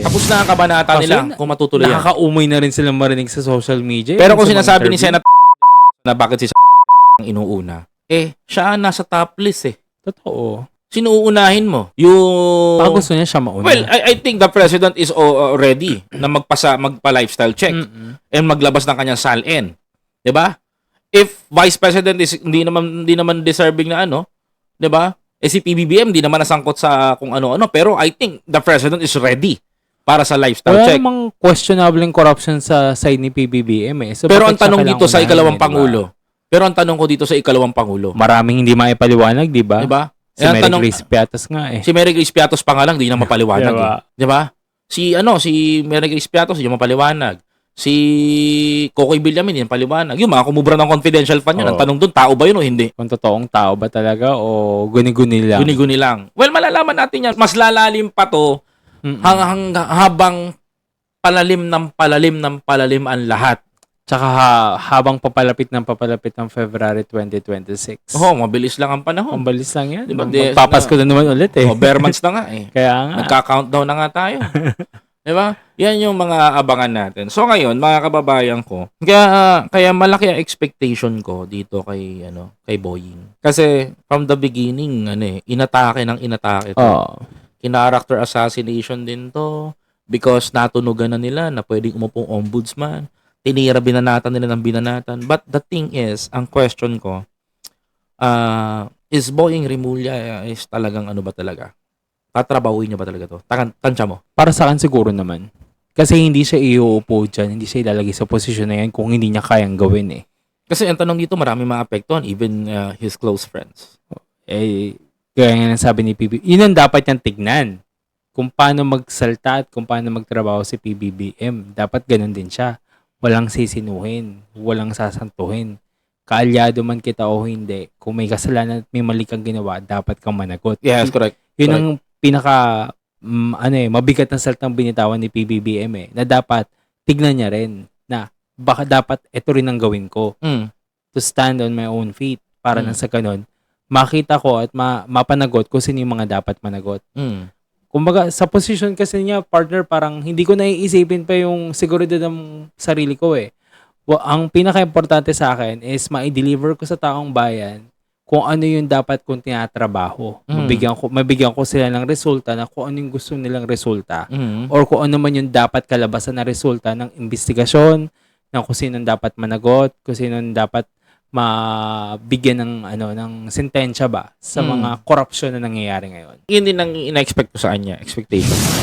eh. Tapos na ang kabanata nila kung matutuloy yan. Nakakaumoy na rin silang marinig sa social media. Pero yung kung sa mga sinasabi ni interview. Senat na bakit si ang inuuna, siya ang nasa top list eh. Totoo. Sino uunahin mo? Yung... Baka gusto niya siya mauna. Well, I think the president is ready na magpa-lifestyle check and maglabas ng kanyang SALN. 'Di ba? If vice president is hindi naman deserving na 'di ba? Si PBBM hindi naman nasangkot sa kung ano-ano, pero I think the president is ready para sa lifestyle wala check. namang questionable corruption sa side ni PBBM eh. So, Pero ang bakit siya tanong dito sa kailangan ikalawang unahin, pangulo. Pero ang tanong ko dito sa ikalawang pangulo, maraming hindi maipaliwanag, di ba? 'di ba? Si Mary Grace Piatos nga eh. Si Mary Grace Piatos pa nga lang, di na mapaliwanag. Diba? Di ba? Si Mary Grace Piatos, di na mapaliwanag. Si Kokoy Villamin, di na mapaliwanag. Yung mga kumubra ng confidential fund yun, ang tanong doon, tao ba yun o hindi? Kung totoong tao ba talaga o guni-guni lang? Guni-guni lang. Well, malalaman natin yan. Mas lalalim pa to habang palalim ang lahat. Tsaka habang papalapit ng February 2026. Mabilis lang ang panahon. Ang balis lang yan. Diba? Magpapasko na naman ulit eh. Bare months na nga eh. Kaya nga. Nagka-countdown na nga tayo. Diba? Yan yung mga abangan natin. So ngayon, mga kababayan ko, kaya malaki ang expectation ko dito kay Boying. Kasi from the beginning, inatake to. Character assassination din to because natunugan na nila na pwedeng umupong ombudsman. Tinira binanatan nila ng binanatan. But the thing is, ang question ko, is Boying Rimulya is talagang ano ba talaga? Tatrabahuin niya ba talaga to? Tansya mo? Para sa akin siguro naman. Kasi hindi siya iuupo dyan. Hindi siya ilalagay sa posisyon na yan kung hindi niya kayang gawin eh. Kasi ang tanong dito, marami maapektuhan, even his close friends. Gaya nga sabi ni PBBM, yun ang dapat niyang tignan. Kung paano magsalta at kung paano magtrabaho si PBBM. Dapat ganun din siya. Walang sisinuhin. Walang sasantuhin. Kaalyado man kita o hindi, kung may kasalanan at may mali kang ginawa, dapat kang managot. Yes, correct. Yun ang pinaka mabigat na salitang binitawan ni PBBM eh, na dapat tignan niya rin na baka dapat ito rin ang gawin ko to stand on my own feet para nang sa ganun makita ko at mapanagot ko sino yung mga dapat managot. Kumbaga sa position kasi niya partner, parang hindi ko naiisipin pa yung seguridad ng sarili ko eh. Ang pinaka-importante sa akin is ma-deliver ko sa taong bayan kung ano yung dapat kong tinatrabaho. Mabigyan ko sila ng resulta na kung ano yung gusto nilang resulta or kung ano man yung dapat kalabasan na resulta ng investigasyon, ng kung sino dapat managot, kung sino dapat mabigyan ng sentensya ba sa mga korupsyon na nangyayari ngayon. Yun din ang ina-expect ko sa kanya, expectation.